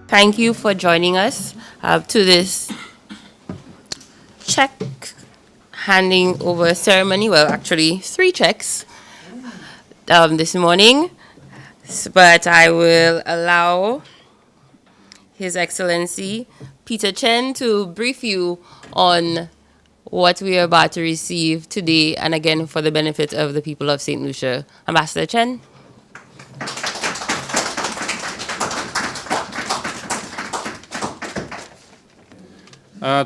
Thank you for joining us to this check handing over ceremony. Well, actually, 3 checks this morning. But I will allow His Excellency Peter Chen to brief you on what we are about to receive today, and again for the benefit of the people of Saint Lucia. Ambassador Chen.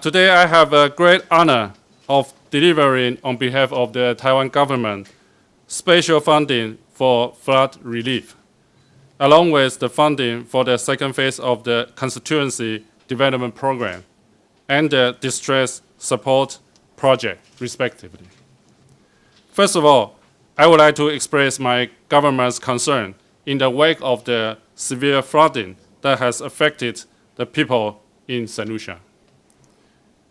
Today I have a great honor of delivering on behalf of the Taiwan government special funding for flood relief, along with the funding for the second phase of the constituency development program and the distress support project, respectively. First of all, I would like to express my government's concern in the wake of the severe flooding that has affected the people in Saint Lucia.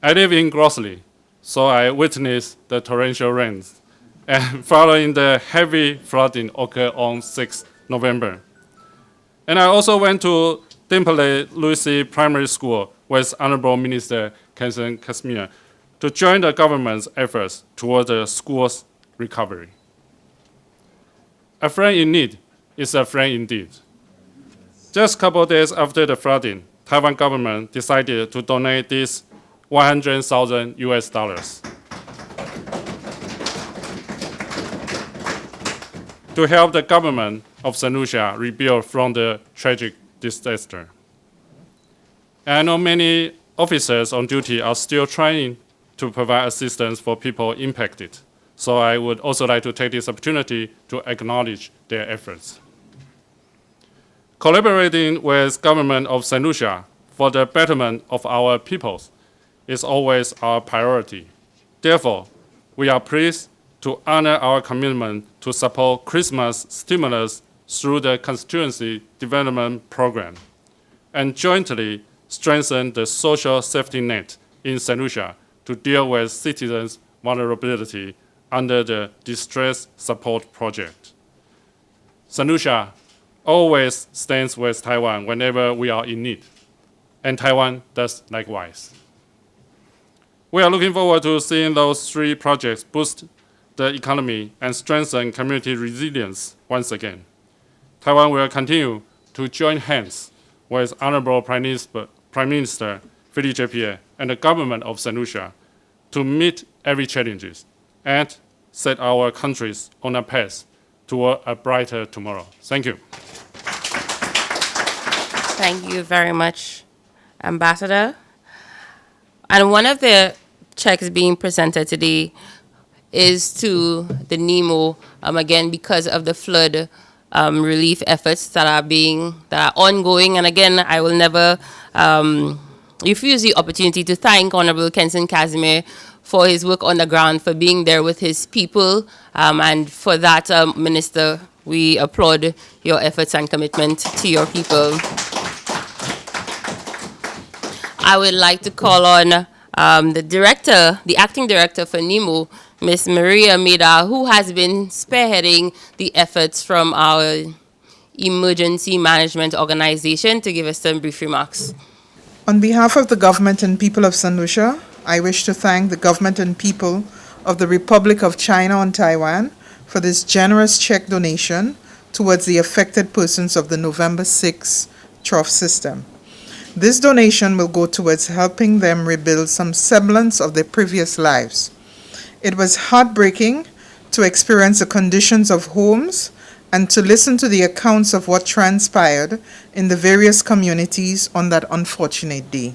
I live in Grossley, so I witnessed the torrential rains and following the heavy flooding occurred on 6 November. And I also went to Dimpley Lucy Primary School with Honorable Minister Kenson Casimir to join the government's efforts toward the school's recovery. A friend in need is a friend indeed. Just a couple of days after the flooding, Taiwan government decided to donate this $100,000 to help the government of Saint Lucia rebuild from the tragic disaster. And I know many officers on duty are still trying to provide assistance for people impacted. So I would also like to take this opportunity to acknowledge their efforts. Collaborating with government of Saint Lucia for the betterment of our peoples is always our priority. Therefore, we are pleased to honor our commitment to support Christmas stimulus through the constituency development program and jointly strengthen the social safety net in Saint Lucia to deal with citizens' vulnerability under the distress support project. Saint Lucia always stands with Taiwan whenever we are in need, and Taiwan does likewise. We are looking forward to seeing those 3 projects boost the economy and strengthen community resilience once again. Taiwan will continue to join hands with Honorable Prime Minister Philippe J. and the government of Saint Lucia to meet every challenge and set our countries on a path toward a brighter tomorrow. Thank you. Thank you very much, Ambassador. And one of the checks being presented today is to the NEMO, again, because of the flood relief efforts that are ongoing. And again, I will never refuse the opportunity to thank Honorable Kenson Casimir for his work on the ground, for being there with his people. And for that, Minister, we applaud your efforts and commitment to your people. I would like to call on the acting director for NEMO, Ms. Maria Meda, who has been spearheading the efforts from our emergency management organization, to give us some brief remarks. On behalf of the government and people of Saint Lucia, I wish to thank the government and people of the Republic of China and Taiwan for this generous check donation towards the affected persons of the November 6 trough system. This donation will go towards helping them rebuild some semblance of their previous lives. It was heartbreaking to experience the conditions of homes and to listen to the accounts of what transpired in the various communities on that unfortunate day.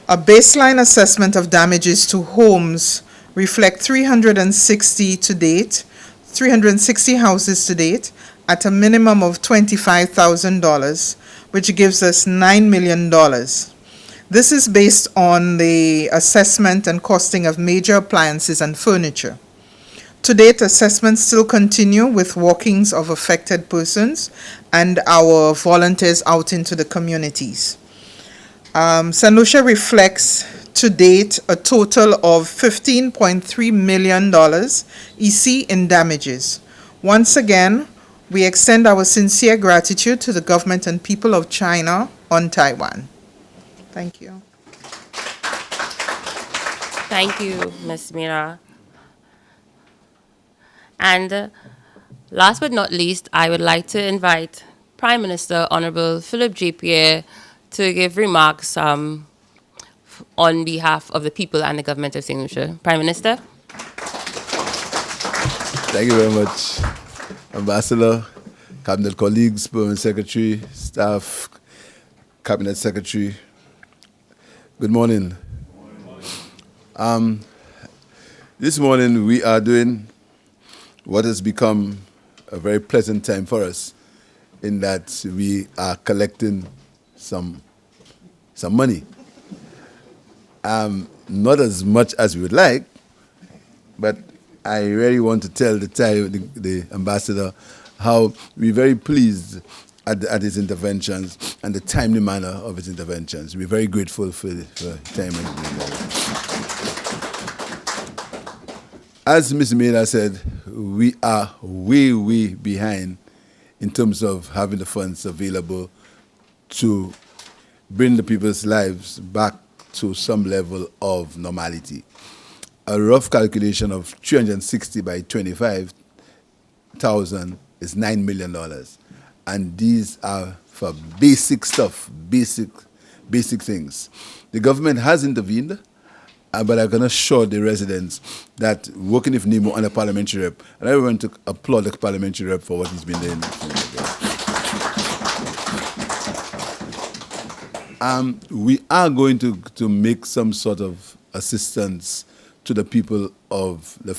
A baseline assessment of damages to homes reflect 360 houses to date at a minimum of $25,000, which gives us $9 million. This is based on the assessment and costing of major appliances and furniture. To date, assessments still continue with walkings of affected persons and our volunteers out into the communities. Saint Lucia reflects to date a total of $15.3 million EC in damages. Once again, We extend our sincere gratitude to the government and people of China on Taiwan. Thank you. Thank you, Ms. Mira. And last but not least, I would like to invite Prime Minister Honorable Philip J. Pierre to give remarks on behalf of the people and the government of Saint Lucia. Prime Minister. Thank you very much, Ambassador, Cabinet colleagues, Permanent Secretary, staff, Cabinet Secretary. Good morning. This morning we are doing what has become a very pleasant time for us, in that we are collecting some money. Not as much as we would like, but I really want to tell the ambassador how we're very pleased at his interventions and the timely manner of his interventions. We're very grateful for time. As Ms. Mena said, we are way behind in terms of having the funds available to bring the people's lives back to some level of normality. A rough calculation of 360 by 25,000 is $9 million. And these are for basic stuff, basic things. The government has intervened, but I can assure the residents that working with NEMO and the parliamentary rep, and I want to applaud the parliamentary rep for what he's been doing. We are going to make some sort of assistance to the people in the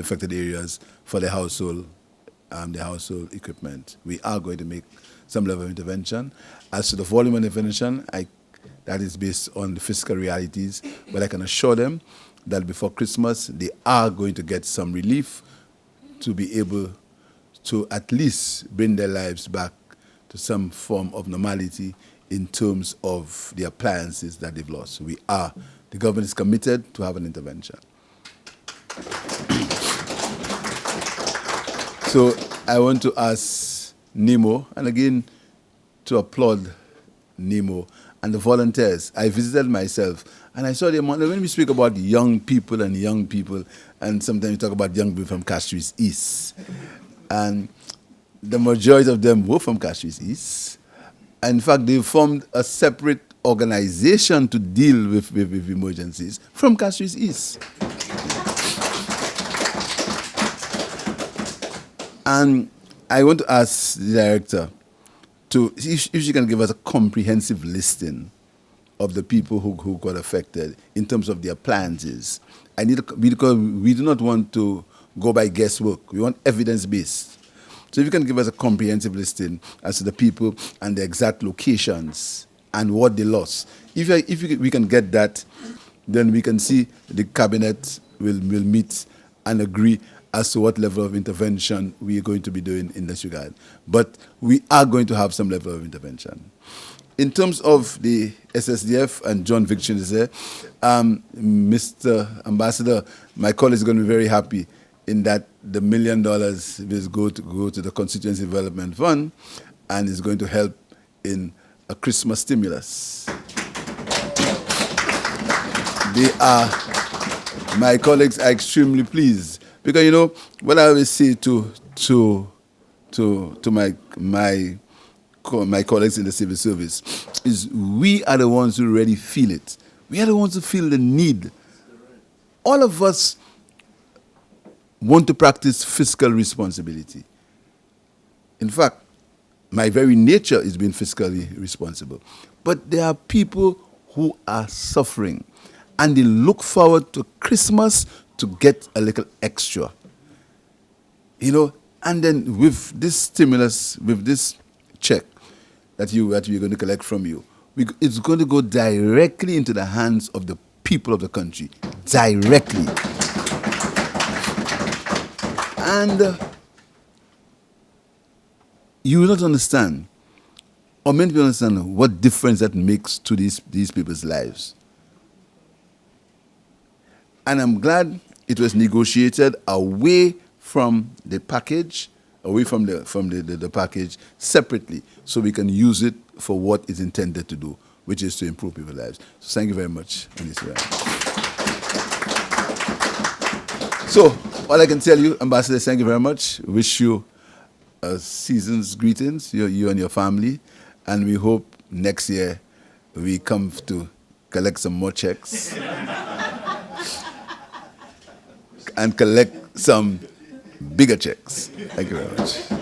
affected areas for the household equipment. We are going to make some level of intervention. As to the volume of intervention, that is based on the fiscal realities, but I can assure them that before Christmas, they are going to get some relief to be able to at least bring their lives back to some form of normality in terms of the appliances that they've lost. The government is committed to have an intervention. So I want to ask NEMO, and again, to applaud NEMO and the volunteers. I visited myself, and I saw the amount. When we speak about young people, and sometimes we talk about young people from Castries East, and the majority of them were from Castries East. In fact, they formed a separate organization to deal with emergencies from Castries East. And I want to ask the director if she can give us a comprehensive listing of the people who got affected in terms of the appliances. Because we do not want to go by guesswork. We want evidence-based. So if you can give us a comprehensive listing as to the people and the exact locations and what they lost. If we can get that, then we can see the cabinet will meet and agree as to what level of intervention we are going to be doing in this regard. But we are going to have some level of intervention. In terms of the SSDF, and John Viction is there, Mr. Ambassador, my colleague is going to be very happy in that the $1 million will go to the Constituency Development Fund and is going to help in a Christmas stimulus. My colleagues are extremely pleased because, what I always say to my colleagues in the civil service is we are the ones who really feel it. We are the ones who feel the need. All of us want to practice fiscal responsibility. In fact, my very nature is being fiscally responsible. But there are people who are suffering, and they look forward to Christmas to get a little extra. And then with this stimulus, with this check that we're going to collect from you, it's going to go directly into the hands of the people of the country. Directly. And you will not understand, or many people understand, what difference that makes to these people's lives. And I'm glad it was negotiated away from the package away from the package separately, so we can use it for what it's intended to do, which is to improve people's lives. So thank you very much, Minister. So all I can tell you, Ambassador, thank you very much. Wish you season's greetings, you and your family, and we hope next year we come to collect some more checks and collect some bigger checks. Thank you very much.